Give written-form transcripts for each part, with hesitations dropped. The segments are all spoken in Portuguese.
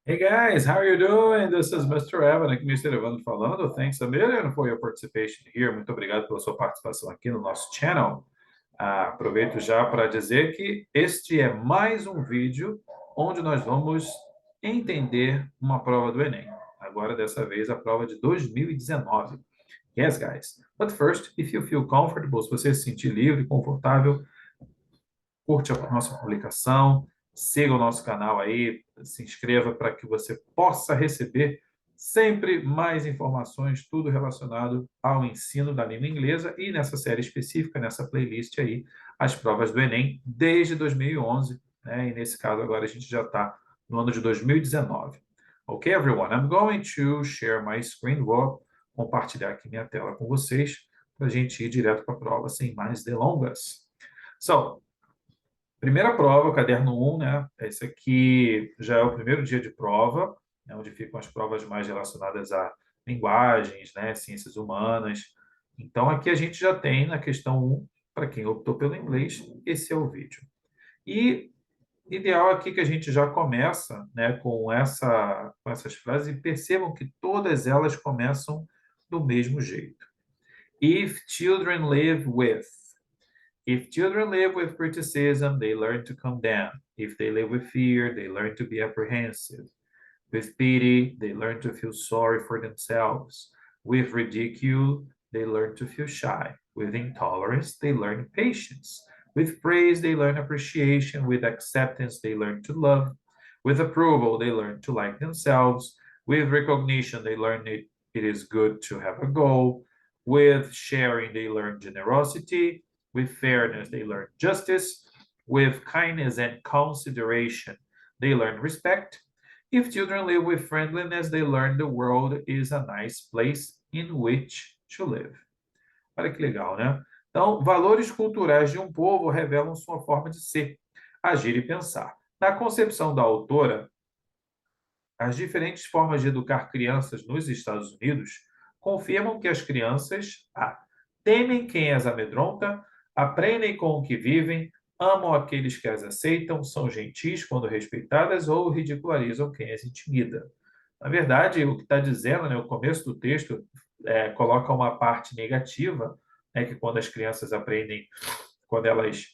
Hey guys, how are you doing? This is Mr. Evan, aqui Mr. Evan falando. Thanks a million for your participation here. Muito obrigado pela sua participação aqui no nosso channel. Aproveito já para dizer que este é mais um vídeo onde nós vamos entender uma prova do Enem. Agora, dessa vez, a prova de 2019. Yes, guys. But first, if you feel comfortable, se você se sentir livre, confortável, curte a nossa publicação, siga o nosso canal aí, se inscreva para que você possa receber sempre mais informações, tudo relacionado ao ensino da língua inglesa e nessa série específica, nessa playlist aí, as provas do Enem desde 2011, né? E nesse caso agora a gente já está no ano de 2019. Ok, everyone? I'm going to share my screen. Vou compartilhar aqui minha tela com vocês para a gente ir direto para a prova sem mais delongas. So, primeira prova, caderno 1, né? Esse aqui já é o primeiro dia de prova, né, onde ficam as provas mais relacionadas a linguagens, né, ciências humanas. Então, aqui a gente já tem na questão 1, para quem optou pelo inglês, esse é o vídeo. E ideal aqui que a gente já começa, né, com essas frases e percebam que todas elas começam do mesmo jeito. If children live with. If children live with criticism, they learn to calm down. If they live with fear, they learn to be apprehensive. With pity, they learn to feel sorry for themselves. With ridicule, they learn to feel shy. With intolerance, they learn patience. With praise, they learn appreciation. With acceptance, they learn to love. With approval, they learn to like themselves. With recognition, they learn it is good to have a goal. With sharing, they learn generosity. With fairness, they learn justice. With kindness and consideration, they learn respect. If children live with friendliness, they learn the world is a nice place in which to live. Olha que legal, né? Então, valores culturais de um povo revelam sua forma de ser, agir e pensar. Na concepção da autora, as diferentes formas de educar crianças nos Estados Unidos confirmam que as crianças temem quem as amedronta, aprendem com o que vivem, amam aqueles que as aceitam, são gentis quando respeitadas ou ridicularizam quem as intimida. Na verdade, o que está dizendo, né, o começo do texto coloca uma parte negativa, né, que quando as crianças aprendem, quando elas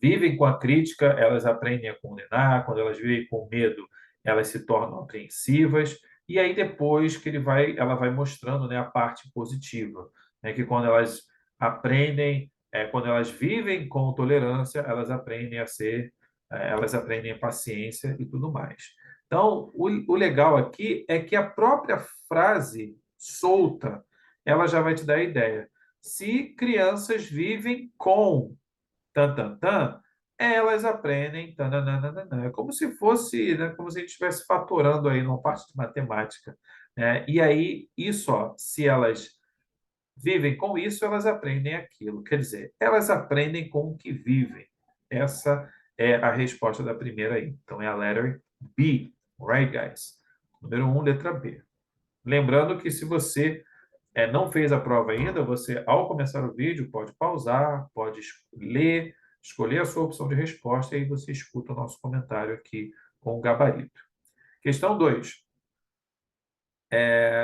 vivem com a crítica, elas aprendem a condenar, quando elas vivem com medo, elas se tornam apreensivas, e aí depois que ela vai mostrando, né, a parte positiva, né, que quando elas aprendem, quando elas vivem com tolerância, elas aprendem a paciência e tudo mais. Então, o legal aqui é que a própria frase solta, ela já vai te dar a ideia. Se crianças vivem com tan, tan, tan, elas aprendem tananana. É como se fosse, né, como se a gente estivesse fatorando aí numa parte de matemática, né? E aí, isso, ó, se elas vivem com isso, elas aprendem aquilo. Quer dizer, elas aprendem com o que vivem. Essa é a resposta da primeira aí. Então, é a letter B. Alright, guys? Número 1, letra B. Lembrando que se você não fez a prova ainda, você, ao começar o vídeo, pode pausar, pode ler, escolher a sua opção de resposta e aí você escuta o nosso comentário aqui com o gabarito. Questão 2.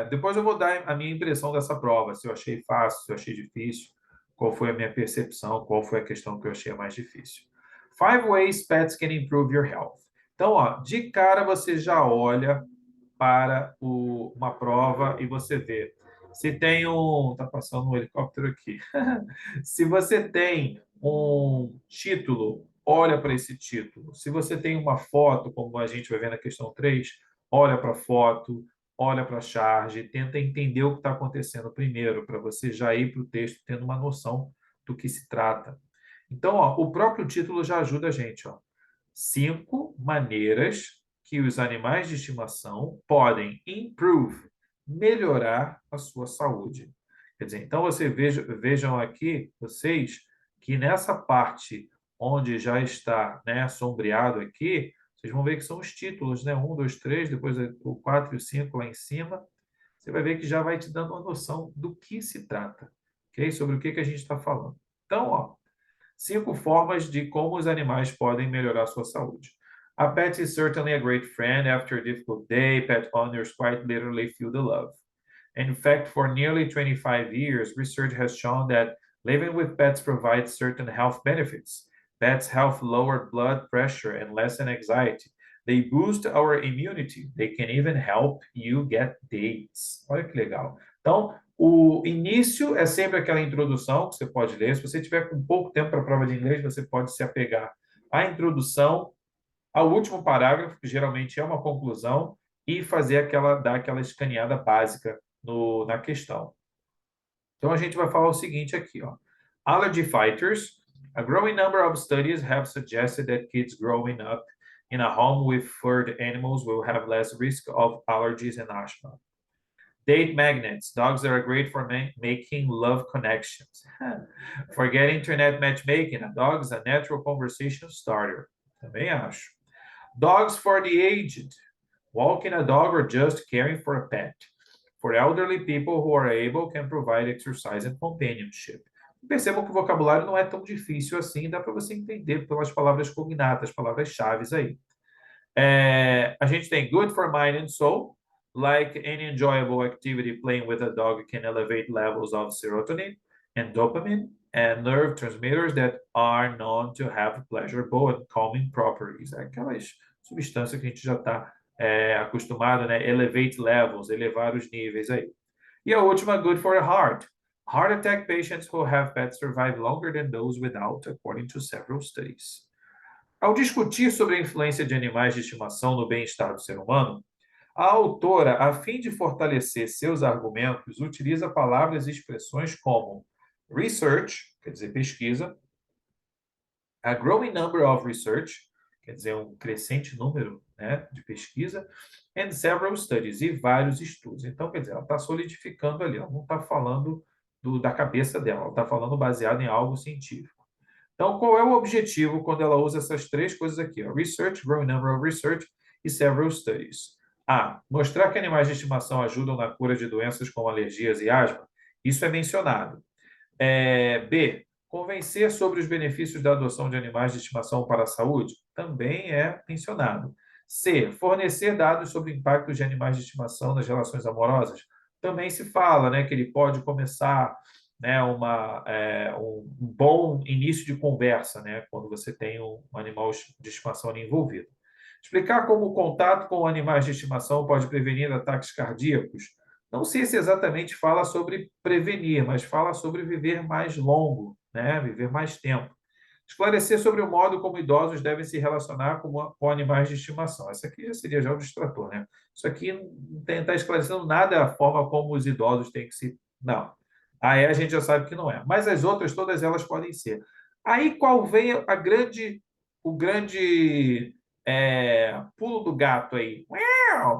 Depois eu vou dar a minha impressão dessa prova, se eu achei fácil, se eu achei difícil, qual foi a minha percepção, qual foi a questão que eu achei a mais difícil. 5 ways pets can improve your health. Então, ó, de cara você já olha para uma prova e você vê. Se tem um. Está passando um helicóptero aqui. Se você tem um título, olha para esse título. Se você tem uma foto, como a gente vai ver na questão 3, olha para a foto, olha para a charge, tenta entender o que está acontecendo primeiro, para você já ir para o texto tendo uma noção do que se trata. Então, ó, o próprio título já ajuda a gente. Ó. 5 maneiras que os animais de estimação podem improve, melhorar a sua saúde. Quer dizer, então vejam aqui, vocês, que nessa parte onde já está, né, sombreado aqui, vocês vão ver que são os títulos, né? 1, 2, 3, depois o 4 e o 5 lá em cima. Você vai ver que já vai te dando uma noção do que se trata, ok? Sobre o que a gente está falando. Então, ó, 5 formas de como os animais podem melhorar a sua saúde. A pet is certainly a great friend. After a difficult day, pet owners quite literally feel the love. In fact, for nearly 25 years, research has shown that living with pets provides certain health benefits. Pets help lower blood pressure and lessen anxiety. They boost our immunity. They can even help you get dates. Olha que legal. Então, o início é sempre aquela introdução que você pode ler. Se você tiver com pouco tempo para a prova de inglês, você pode se apegar à introdução, ao último parágrafo, que geralmente é uma conclusão, e dar aquela escaneada básica na questão. Então, a gente vai falar o seguinte aqui, ó. Allergy fighters. A growing number of studies have suggested that kids growing up in a home with furred animals will have less risk of allergies and asthma. Date magnets. Dogs are great for making love connections. Forget internet matchmaking. A dog is a natural conversation starter. Também acho. Dogs for the aged. Walking a dog or just caring for a pet. For elderly people who are able, can provide exercise and companionship. Percebam que o vocabulário não é tão difícil assim, dá para você entender pelas palavras cognatas, palavras-chave aí. A gente tem good for mind and soul, like any enjoyable activity, playing with a dog can elevate levels of serotonin and dopamine and nerve transmitters that are known to have pleasurable and calming properties. Aquelas substâncias que a gente já está acostumado, né? Elevate levels, elevar os níveis aí. E a última, good for the heart. Heart attack patients who have pets survive longer than those without, according to several studies. Ao discutir sobre a influência de animais de estimação no bem-estar do ser humano, a autora, a fim de fortalecer seus argumentos, utiliza palavras e expressões como research, quer dizer pesquisa, a growing number of research, quer dizer um crescente número, né, de pesquisa, and several studies, e vários estudos. Então, quer dizer, ela está solidificando ali, ela não está falando da cabeça dela, ela está falando baseado em algo científico. Então, qual é o objetivo quando ela usa essas três coisas aqui? Ó? Research, growing number of research e several studies. A. Mostrar que animais de estimação ajudam na cura de doenças como alergias e asma. Isso é mencionado. B. Convencer sobre os benefícios da adoção de animais de estimação para a saúde. Também é mencionado. C. Fornecer dados sobre impactos de animais de estimação nas relações amorosas. Também se fala, né, que ele pode começar, né, um bom início de conversa, né, quando você tem um animal de estimação ali envolvido. Explicar como o contato com animais de estimação pode prevenir ataques cardíacos. Não sei se exatamente fala sobre prevenir, mas fala sobre viver mais longo, né, viver mais tempo. Esclarecer sobre o modo como idosos devem se relacionar com animais de estimação. Essa aqui já seria já o distrator, né? Isso aqui não está esclarecendo nada a forma como os idosos têm que se... Não. Aí a gente já sabe que não é. Mas as outras, todas elas podem ser. Aí qual vem o grande pulo do gato aí?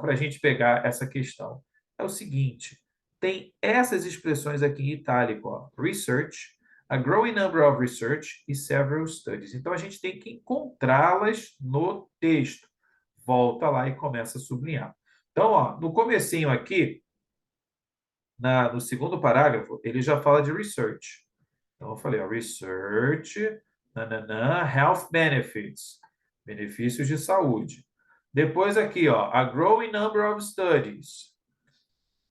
Para a gente pegar essa questão. É o seguinte, tem essas expressões aqui em itálico, ó. Research, a growing number of research e several studies. Então, a gente tem que encontrá-las no texto. Volta lá e começa a sublinhar. Então, ó, no comecinho aqui, no segundo parágrafo, ele já fala de research. Então, eu falei, ó, research, health benefits, benefícios de saúde. Depois aqui, ó, a growing number of studies,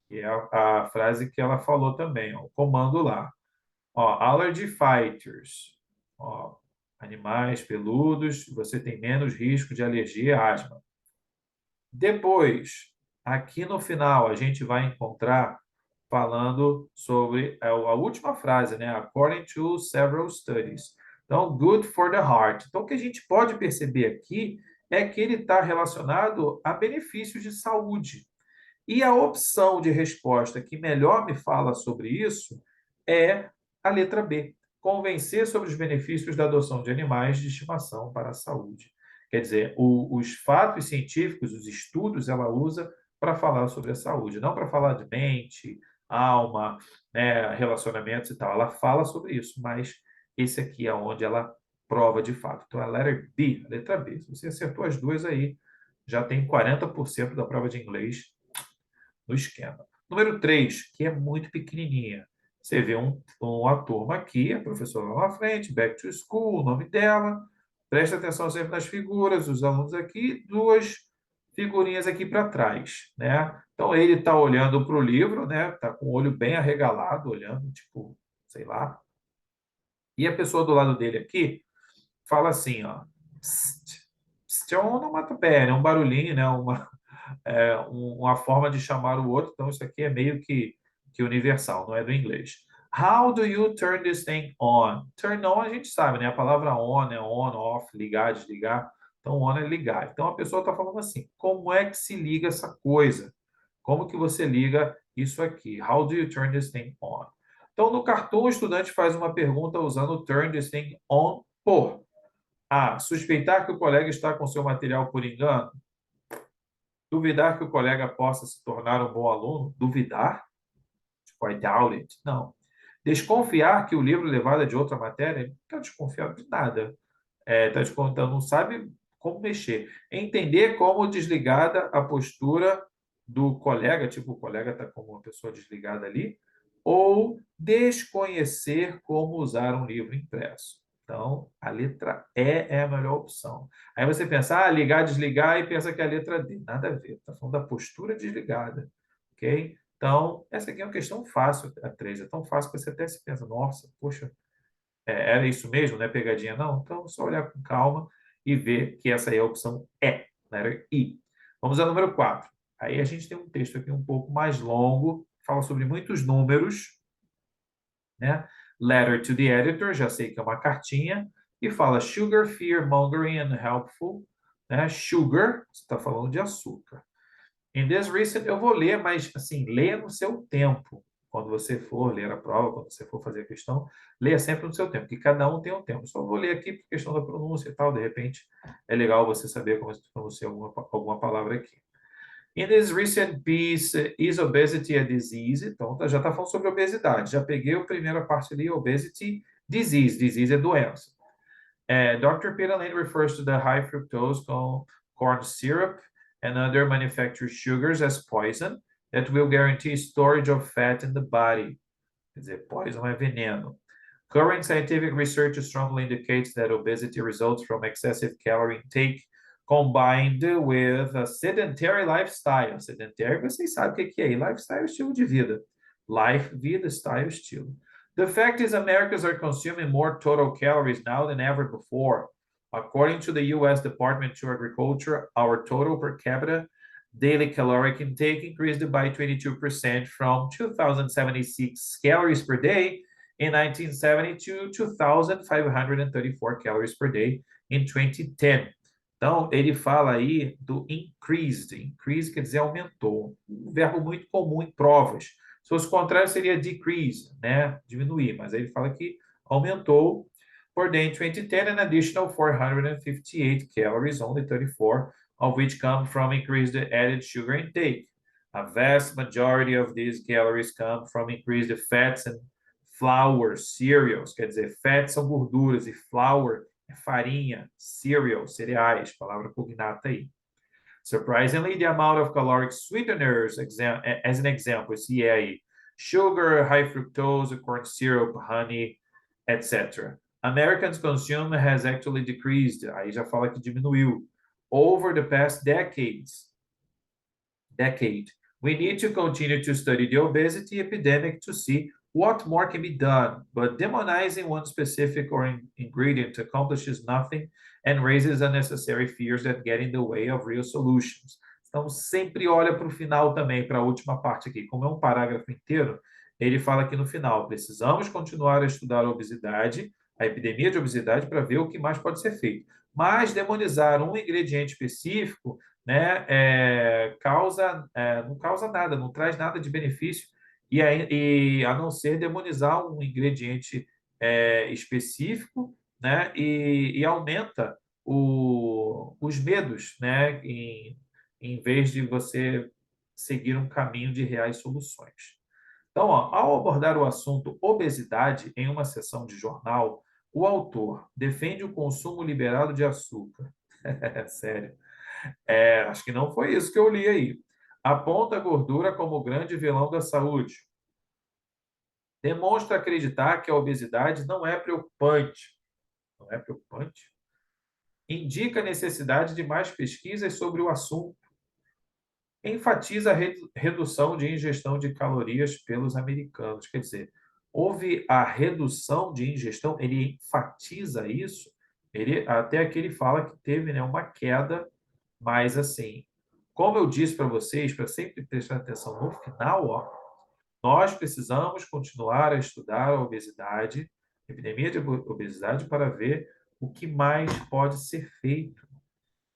que é a frase que ela falou também, ó, o comando lá. Ó, allergy fighters, ó, animais peludos, você tem menos risco de alergia e asma. Depois, aqui no final, a gente vai encontrar falando sobre a última frase, né? According to several studies. Então, good for the heart. Então, o que a gente pode perceber aqui é que ele está relacionado a benefícios de saúde. E a opção de resposta que melhor me fala sobre isso é a letra B. Convencer sobre os benefícios da adoção de animais de estimação para a saúde. Quer dizer, os fatos científicos, os estudos, ela usa para falar sobre a saúde, não para falar de mente, alma, né, relacionamentos e tal. Ela fala sobre isso, mas esse aqui é onde ela prova de fato. Então, a letra B, a letra B. Se você acertou as duas aí, já tem 40% da prova de inglês no esquema. Número 3, que é muito pequenininha. Você vê uma turma aqui, a professora lá na frente, back to school, o nome dela, Presta atenção sempre nas figuras, os alunos aqui, duas figurinhas aqui para trás, né? Então ele está olhando para o livro, né? Está com o olho bem arregalado, olhando, tipo, sei lá. E a pessoa do lado dele aqui fala assim, ó. Psst, psst é uma onomatopeia, né? Um barulhinho, né? Uma forma de chamar o outro. Então isso aqui é meio que universal, não é do inglês. How do you turn this thing on? Turn on a gente sabe, né? A palavra on é on, off, ligar, desligar. Então on é ligar. Então a pessoa está falando assim: como é que se liga essa coisa? Como que você liga isso aqui? How do you turn this thing on? Então no cartoon o estudante faz uma pergunta usando turn this thing on por A. Suspeitar que o colega está com seu material por engano. Duvidar que o colega possa se tornar um bom aluno. Duvidar? Tipo, I doubt it. Não. Desconfiar que o livro levado é de outra matéria. Não está desconfiado de nada. Está descontando, não sabe como mexer. Entender como desligada a postura do colega, tipo, o colega está como uma pessoa desligada ali, ou desconhecer como usar um livro impresso. Então, a letra E é a melhor opção. Aí você pensa, ligar, desligar, e pensa que é a letra D. Nada a ver. Está falando da postura desligada. Ok? Então, essa aqui é uma questão fácil, a 3. É tão fácil que você até se pensa, nossa, poxa, era isso mesmo, não é pegadinha, não? Então, é só olhar com calma e ver que essa aí é a opção E, letra I. Vamos ao número 4. Aí a gente tem um texto aqui um pouco mais longo, fala sobre muitos números, né? Letter to the editor, já sei que é uma cartinha, e fala sugar, fear, mongering and helpful, né? Sugar, você está falando de açúcar. In this recent, eu vou ler, mas assim, leia no seu tempo. Quando você for ler a prova, quando você for fazer a questão, leia sempre no seu tempo, que cada um tem um tempo. Só vou ler aqui por questão da pronúncia e tal, de repente é legal você saber como se pronuncia alguma palavra aqui. In this recent piece, is obesity a disease? Então, já está falando sobre obesidade. Já peguei a primeira parte ali, obesity, disease. Disease é doença. Dr. Peter Lane refers to the high fructose corn syrup and other manufactured sugars as poison that will guarantee storage of fat in the body. Quer dizer, poison é veneno. Current scientific research strongly indicates that obesity results from excessive calorie intake combined with a sedentary lifestyle. Sedentary, vocês sabem o que é. Lifestyle é estilo de vida. Life, vida, style, estilo. The fact is Americans are consuming more total calories now than ever before. According to the U.S. Department of Agriculture, our total per capita daily caloric intake increased by 22% from 2,076 calories per day in 1970 to 2,534 calories per day in 2010. Então, ele fala aí do increased. Increase quer dizer aumentou. Um verbo muito comum em provas. Se fosse o contrário, seria decrease, né? Diminuir. Mas aí ele fala que aumentou per day in 2010 an additional 458 calories, only 34 of which come from increased added sugar intake. A vast majority of these calories come from increased fats and flour, cereals, quer dizer, fats são gorduras e flour é farinha, cereal, cereais, palavra cognata aí. Surprisingly, the amount of caloric sweeteners, as an example, see aí, sugar, high fructose, corn syrup, honey, etc. Americans consume has actually decreased, aí já fala que diminuiu, over the past decade. We need to continue to study the obesity epidemic to see what more can be done, but demonizing one specific or ingredient accomplishes nothing and raises unnecessary fears that get in the way of real solutions. Então, sempre olha para o final também, para a última parte aqui. Como é um parágrafo inteiro, ele fala aqui no final: precisamos continuar a estudar a obesidade, a epidemia de obesidade, para ver o que mais pode ser feito. Mas demonizar um ingrediente específico, né, não causa nada, não traz nada de benefício, a não ser demonizar um ingrediente específico, né, e aumenta os medos, né, em vez de você seguir um caminho de reais soluções. Então, ao abordar o assunto obesidade em uma sessão de jornal, o autor defende o consumo liberado de açúcar. É sério. Acho que não foi isso que eu li aí. Aponta a gordura como o grande vilão da saúde. Demonstra acreditar que a obesidade não é preocupante. Não é preocupante? indica a necessidade de mais pesquisas sobre o assunto, enfatiza a redução de ingestão de calorias pelos americanos. Quer dizer, houve a redução de ingestão, ele enfatiza isso, até aqui ele fala que teve, né, uma queda, mas assim, como eu disse para vocês, para sempre prestar atenção no final, ó, nós precisamos continuar a estudar a obesidade, epidemia de obesidade, para ver o que mais pode ser feito,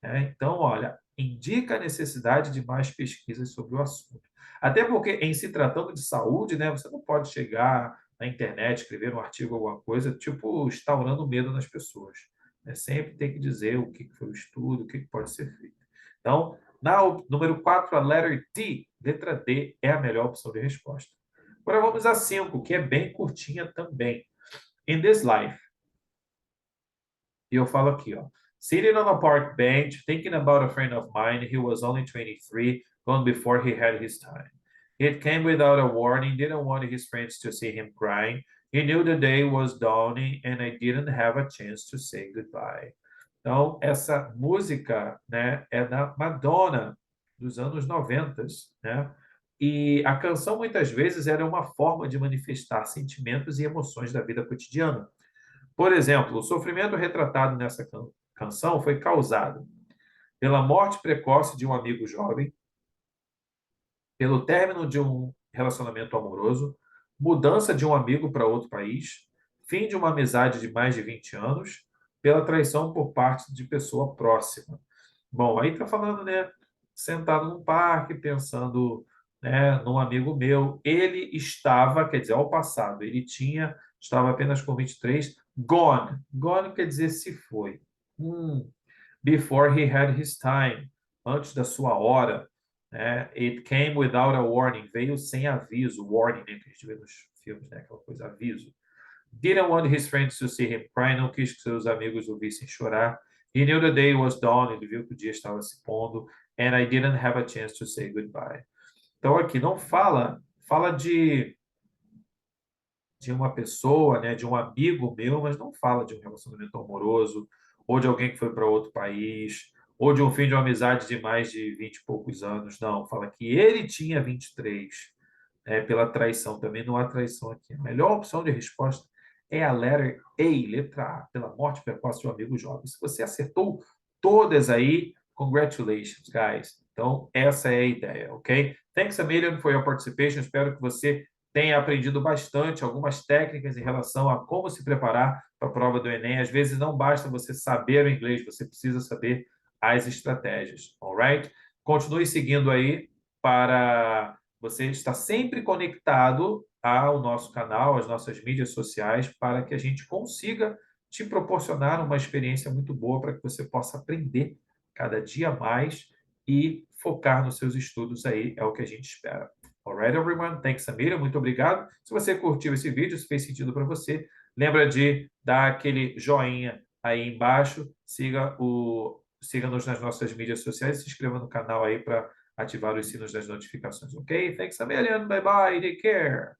né? Então, olha, indica a necessidade de mais pesquisas sobre o assunto. Até porque, em se tratando de saúde, né, você não pode chegar na internet, escrever um artigo, alguma coisa, tipo, instaurando medo nas pessoas. Né? Sempre tem que dizer o que foi o estudo, o que pode ser feito. Então, número 4, a letra D, é a melhor opção de resposta. Agora vamos a 5, que é bem curtinha também. In this life, e eu falo aqui, ó. Sitting on a park bench, thinking about a friend of mine, he was only 23, gone before he had his time. It came without a warning, didn't want his friends to see him crying. He knew the day was dawning, and I didn't have a chance to say goodbye. Então, essa música, né, é da Madonna, dos anos 90, né? E a canção, muitas vezes, era uma forma de manifestar sentimentos e emoções da vida cotidiana. Por exemplo, o sofrimento retratado nessa canção foi causado pela morte precoce de um amigo jovem, pelo término de um relacionamento amoroso, mudança de um amigo para outro país, fim de uma amizade de mais de 20 anos, pela traição por parte de pessoa próxima. Bom, aí está falando, né? Sentado num parque, pensando, né, num amigo meu. Ele estava, quer dizer, ao passado, estava apenas com 23, gone. Gone quer dizer se foi. Before he had his time, antes da sua hora. Né? It came without a warning, veio sem aviso. Warning, né, que a gente vê nos filmes, né? Aquela coisa, aviso. Didn't want his friends to see him cry, não quis que seus amigos o vissem chorar. He knew the day was dawn, ele viu que o dia estava se pondo. And I didn't have a chance to say goodbye. Então aqui não fala de uma pessoa, né, de um amigo meu, mas não fala de um relacionamento amoroso, ou de alguém que foi para outro país, ou de um fim de uma amizade de mais de 20 e poucos anos. Não, fala que ele tinha 23, pela traição. Também não há traição aqui. A melhor opção de resposta é a letra A, pela morte precoce de um amigo jovem. Se você acertou todas aí, congratulations, guys. Então, essa é a ideia, ok? Thanks a million for your participation. Espero que você tenha aprendido bastante algumas técnicas em relação a como se preparar para a prova do Enem. Às vezes não basta você saber o inglês, você precisa saber as estratégias, alright? Continue seguindo aí para você estar sempre conectado ao nosso canal, às nossas mídias sociais, para que a gente consiga te proporcionar uma experiência muito boa para que você possa aprender cada dia mais e focar nos seus estudos aí, é o que a gente espera. Alright, everyone? Thanks, Samira. Muito obrigado. Se você curtiu esse vídeo, se fez sentido para você, lembra de dar aquele joinha aí embaixo, siga-nos nas nossas mídias sociais e se inscreva no canal aí para ativar os sinos das notificações, ok? Thanks a million. Bye bye. Take care.